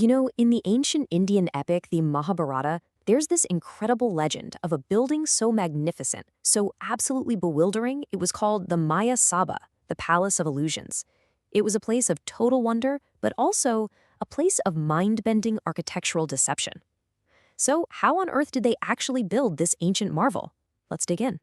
You know, in the ancient Indian epic, the Mahabharata, there's this incredible legend of a building so magnificent, so absolutely bewildering, it was called the Maya Sabha, the Palace of Illusions. It was a place of total wonder, but also a place of mind-bending architectural deception. So, how on earth did they actually build this ancient marvel? Let's dig in.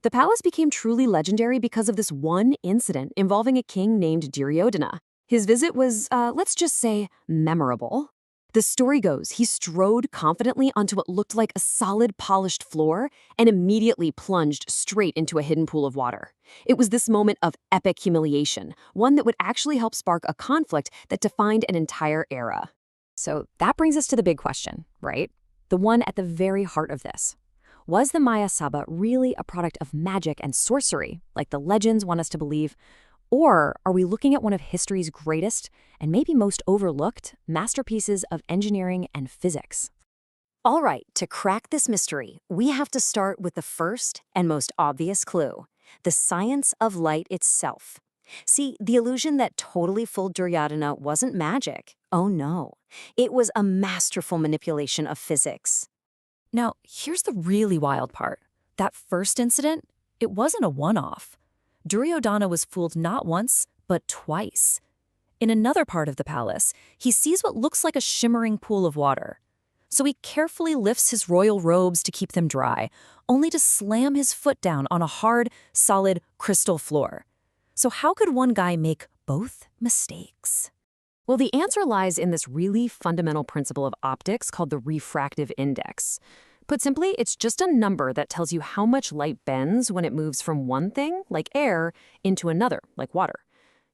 The palace became truly legendary because of this one incident involving a king named Duryodhana. His visit was, let's just say, memorable. The story goes he strode confidently onto what looked like a solid polished floor and immediately plunged straight into a hidden pool of water. It was this moment of epic humiliation, one that would actually help spark a conflict that defined an entire era. So that brings us to the big question, right? The one at the very heart of this. Was the Maya Sabha really a product of magic and sorcery, like the legends want us to believe? Or are we looking at one of history's greatest, and maybe most overlooked, masterpieces of engineering and physics? All right, to crack this mystery, we have to start with the first and most obvious clue, the science of light itself. See, the illusion that totally fooled Duryodhana wasn't magic. Oh no, it was a masterful manipulation of physics. Now, here's the really wild part. That first incident, it wasn't a one-off. Duryodhana was fooled not once, but twice. In another part of the palace, he sees what looks like a shimmering pool of water. So he carefully lifts his royal robes to keep them dry, only to slam his foot down on a hard, solid, crystal floor. So how could one guy make both mistakes? Well, the answer lies in this really fundamental principle of optics called the refractive index. Put simply, it's just a number that tells you how much light bends when it moves from one thing, like air, into another, like water.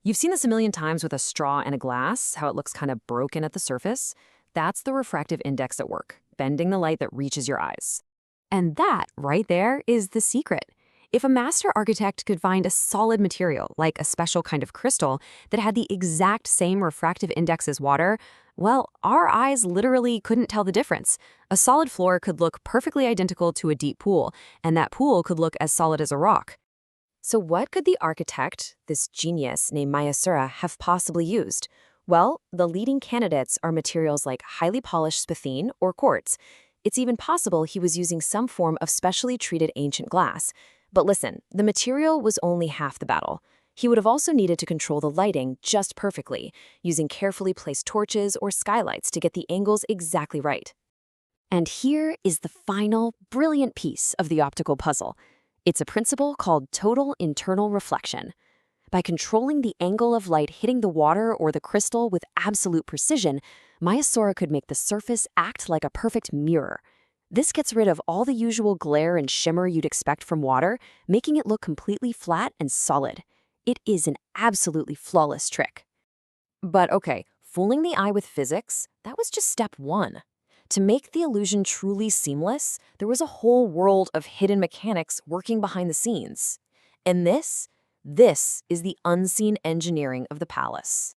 You've seen this a million times with a straw and a glass, how it looks kind of broken at the surface. That's the refractive index at work, bending the light that reaches your eyes. And that, right there, is the secret. If a master architect could find a solid material, like a special kind of crystal, that had the exact same refractive index as water, well, our eyes literally couldn't tell the difference. A solid floor could look perfectly identical to a deep pool, and that pool could look as solid as a rock. So what could the architect, this genius named Maya Sabha, have possibly used? Well, the leading candidates are materials like highly polished spathine or quartz. It's even possible he was using some form of specially treated ancient glass. But listen, the material was only half the battle. He would have also needed to control the lighting just perfectly, using carefully placed torches or skylights to get the angles exactly right. And here is the final, brilliant piece of the optical puzzle. It's a principle called total internal reflection. By controlling the angle of light hitting the water or the crystal with absolute precision, Maya Sabha could make the surface act like a perfect mirror. This gets rid of all the usual glare and shimmer you'd expect from water, making it look completely flat and solid. It is an absolutely flawless trick. But okay, fooling the eye with physics, that was just step one. To make the illusion truly seamless, there was a whole world of hidden mechanics working behind the scenes. And this is the unseen engineering of the palace.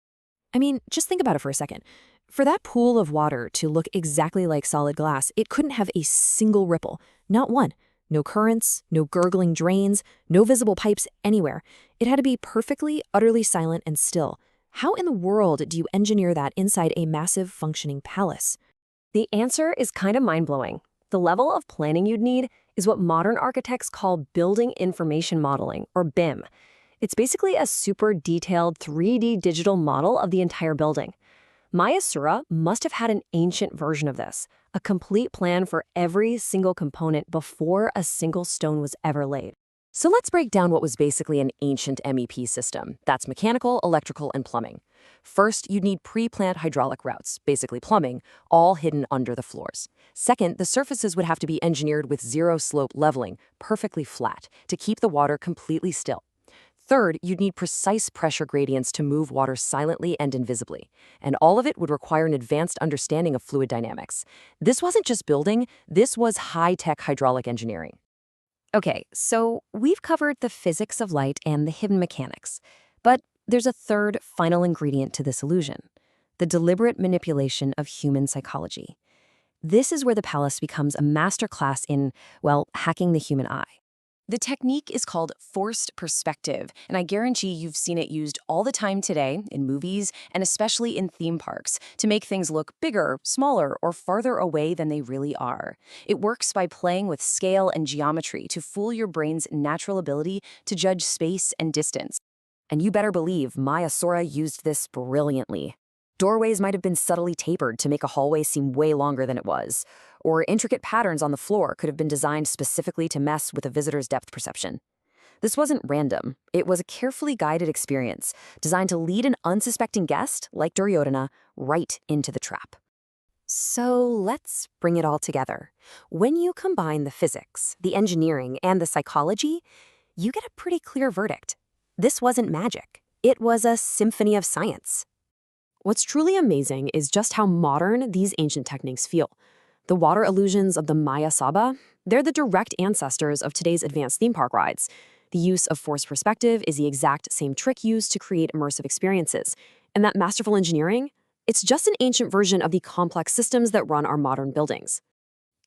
I mean, just think about it for a second. For that pool of water to look exactly like solid glass, it couldn't have a single ripple, not one. No currents, no gurgling drains, no visible pipes anywhere. It had to be perfectly, utterly silent and still. How in the world do you engineer that inside a massive, functioning palace? The answer is kind of mind-blowing. The level of planning you'd need is what modern architects call building information modeling, or BIM. It's basically a super detailed 3D digital model of the entire building. Maya Sabha must have had an ancient version of this, a complete plan for every single component before a single stone was ever laid. So let's break down what was basically an ancient MEP system. That's mechanical, electrical, and plumbing. First, you'd need pre-plant hydraulic routes, basically plumbing, all hidden under the floors. Second, the surfaces would have to be engineered with zero-slope leveling, perfectly flat, to keep the water completely still. Third, you'd need precise pressure gradients to move water silently and invisibly. And all of it would require an advanced understanding of fluid dynamics. This wasn't just building, this was high-tech hydraulic engineering. Okay, so we've covered the physics of light and the hidden mechanics. But there's a third, final ingredient to this illusion: the deliberate manipulation of human psychology. This is where the palace becomes a masterclass in, well, hacking the human eye. The technique is called forced perspective, and I guarantee you've seen it used all the time today in movies and especially in theme parks to make things look bigger, smaller, or farther away than they really are. It works by playing with scale and geometry to fool your brain's natural ability to judge space and distance. And you better believe Maya Sabha used this brilliantly. Doorways might have been subtly tapered to make a hallway seem way longer than it was, or intricate patterns on the floor could have been designed specifically to mess with a visitor's depth perception. This wasn't random. It was a carefully guided experience designed to lead an unsuspecting guest, like Duryodhana, right into the trap. So let's bring it all together. When you combine the physics, the engineering, and the psychology, you get a pretty clear verdict. This wasn't magic. It was a symphony of science. What's truly amazing is just how modern these ancient techniques feel. The water illusions of the Maya Sabha, they're the direct ancestors of today's advanced theme park rides. The use of forced perspective is the exact same trick used to create immersive experiences. And that masterful engineering, it's just an ancient version of the complex systems that run our modern buildings.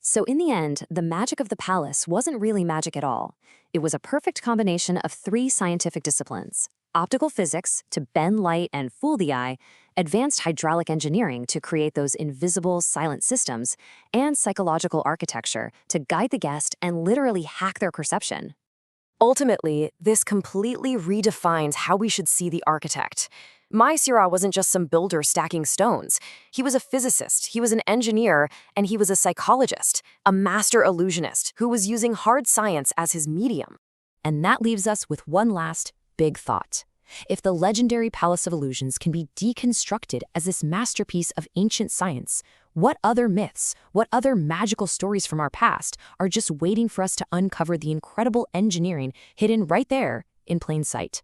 So in the end, the magic of the palace wasn't really magic at all. It was a perfect combination of three scientific disciplines: optical physics to bend light and fool the eye, advanced hydraulic engineering to create those invisible, silent systems, and psychological architecture to guide the guest and literally hack their perception. Ultimately, this completely redefines how we should see the architect. Maya Sabha wasn't just some builder stacking stones. He was a physicist, he was an engineer, and he was a psychologist, a master illusionist who was using hard science as his medium. And that leaves us with one last big thought. If the legendary Palace of Illusions can be deconstructed as this masterpiece of ancient science, what other myths, what other magical stories from our past are just waiting for us to uncover the incredible engineering hidden right there in plain sight?